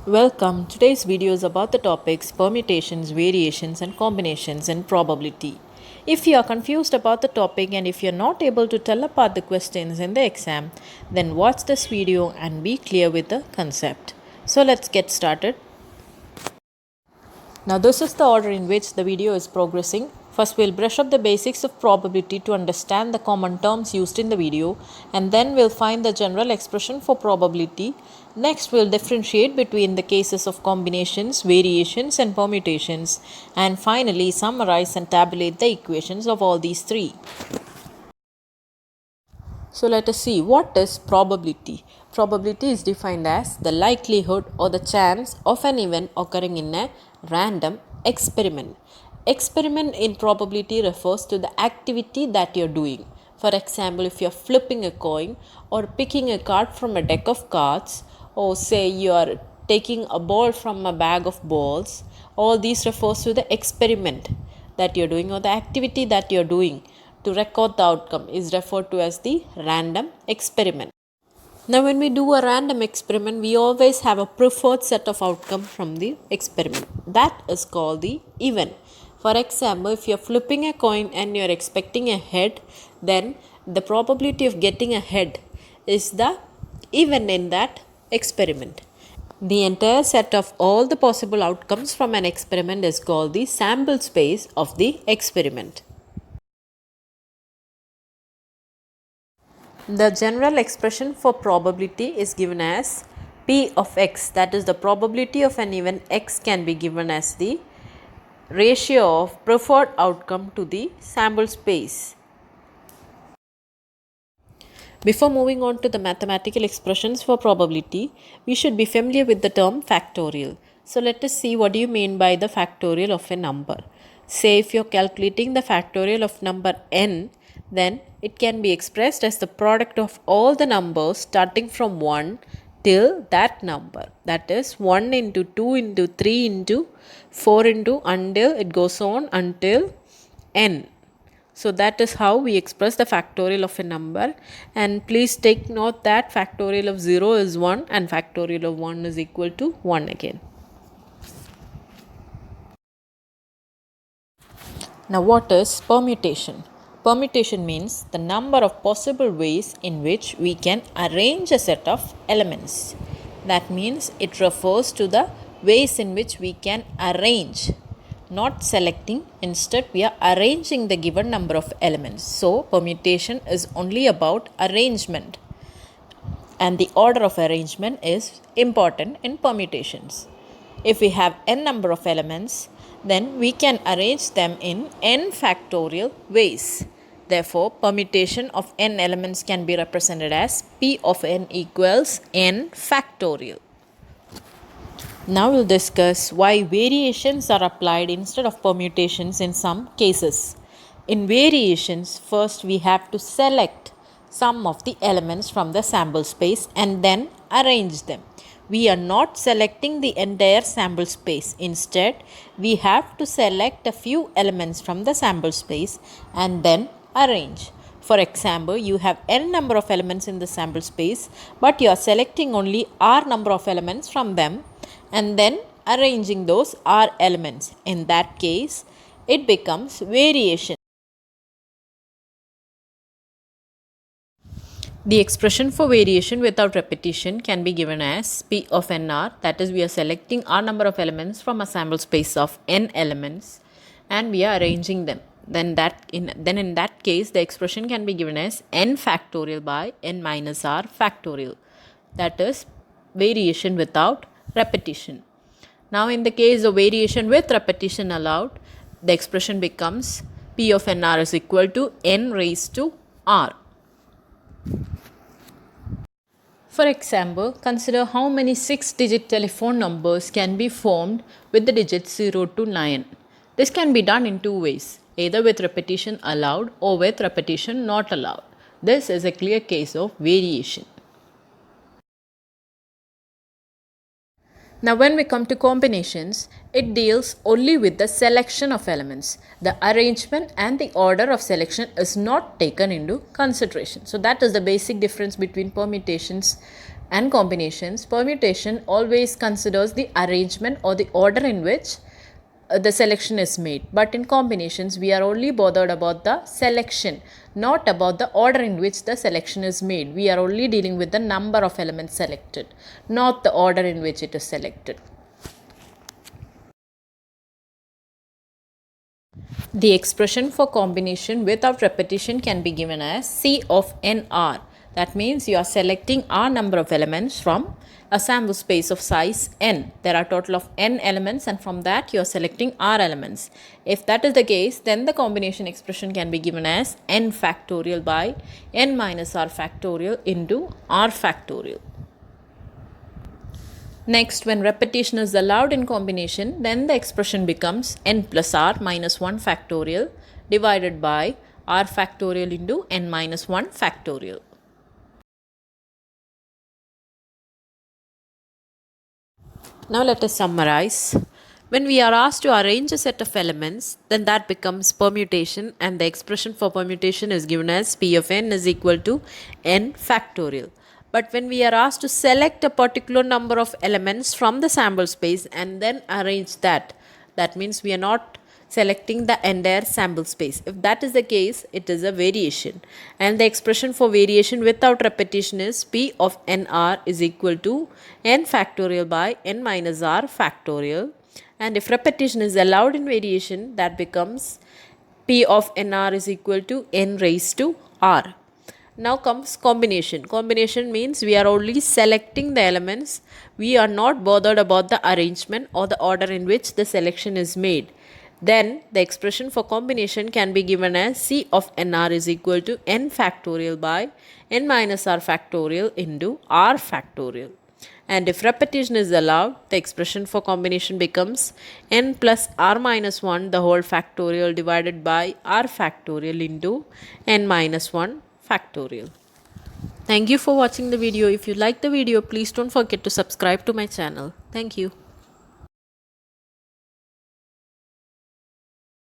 Welcome. Today's video is about the topics permutations, variations, and combinations and probability. If you are confused about the topic and if you're not able to tell apart the questions in the exam, then watch this video and be clear with the concept. So let's get started. Now this is the order in which the video is progressing. First we'll brush up the basics of probability to understand the common terms used in the video, and then we'll find the general expression for probability. Next we'll differentiate between the cases of combinations, variations and permutations, and finally summarize and tabulate the equations of all these three. So let us see, what is probability? Probability is defined as the likelihood or the chance of an event occurring in a random experiment. Experiment in probability refers to the activity that you're doing. For example, if you're flipping a coin or picking a card from a deck of cards, or say you are taking a ball from a bag of balls, all these refers to the experiment that you're doing or the activity that you're doing to record the outcome is referred to as the random experiment. Now when we do a random experiment, we always have a preferred set of outcome from the experiment. That is called the event. For example, if you're flipping a coin and you're expecting a head, then the probability of getting a head is the event in that experiment. The entire set of all the possible outcomes from an experiment is called the sample space of the experiment. The general expression for probability is given as P of x, that is the probability of an event x can be given as the ratio of preferred outcome to the sample space. Before moving on to the mathematical expressions for probability, we should be familiar with the term factorial. So let us see what do you mean by the factorial of a number. Say if you're calculating the factorial of number n, then it can be expressed as the product of all the numbers starting from 1 till that number. That is 1 into 2 into 3 into 4 into until it goes on until n. So that is how we express the factorial of a number, and please take note that factorial of 0 is 1 and factorial of 1 is equal to 1 again. Now what is permutation? Permutation means the number of possible ways in which we can arrange a set of elements. That means it refers to the ways in which we can arrange, not selecting. Instead we are arranging the given number of elements. So permutation is only about arrangement, and the order of arrangement is important in permutations. If we have n number of elements, then we can arrange them in n factorial ways. Therefore, permutation of n elements can be represented as P of n equals n factorial. Now we'll discuss why variations are applied instead of permutations in some cases. In variations, first we have to select some of the elements from the sample space and then arrange them. We are not selecting the entire sample space. Instead, we have to select a few elements from the sample space and then arrange. For example, you have n number of elements in the sample space, but you are selecting only r number of elements from them and then arranging those r elements. In that case, it becomes variation. The expression for variation without repetition can be given as P of nr, that is we are selecting r number of elements from a sample space of n elements and we are arranging them. Then in that case the expression can be given as n factorial by n minus r factorial, that is variation without repetition. Now in the case of variation with repetition allowed, the expression becomes P of nr is equal to n raised to r. For example, consider how many 6-digit telephone numbers can be formed with the digits 0 to 9. This can be done in two ways, either with repetition allowed or with repetition not allowed. This is a clear case of variation. Now when we come to combinations, it deals only with the selection of elements. The arrangement and the order of selection is not taken into consideration. So that is the basic difference between permutations and combinations, permutation always considers the arrangement or the order in which the selection is made. But in combinations, we are only bothered about the selection, not about the order in which the selection is made. We are only dealing with the number of elements selected, not the order in which it is selected. The expression for combination without repetition can be given as C of nr. That means you are selecting r number of elements from a sample space of size n. There are total of n elements, and from that you are selecting r elements. If that is the case, then the combination expression can be given as n factorial by n minus r factorial into r factorial. Next, when repetition is allowed in combination, then the expression becomes n plus r minus 1 factorial divided by r factorial into n minus 1 factorial. Now let us summarize. When we are asked to arrange a set of elements, then that becomes permutation, and the expression for permutation is given as P of n is equal to n factorial. But when we are asked to select a particular number of elements from the sample space and then arrange that, that means we are not selecting the entire sample space. If that is the case, it is a variation. And the expression for variation without repetition is P of nr is equal to n factorial by n minus r factorial. And if repetition is allowed in variation, that becomes P of nr is equal to n raised to r. Now comes combination. Combination means we are only selecting the elements. We are not bothered about the arrangement or the order in which the selection is made. Then the expression for combination can be given as C of nr is equal to n factorial by n minus r factorial into r factorial. And if repetition is allowed, the expression for combination becomes n plus r minus 1 the whole factorial divided by r factorial into n minus 1 factorial. Thank you for watching the video. If you like the video, please don't forget to subscribe to my channel. Thank you.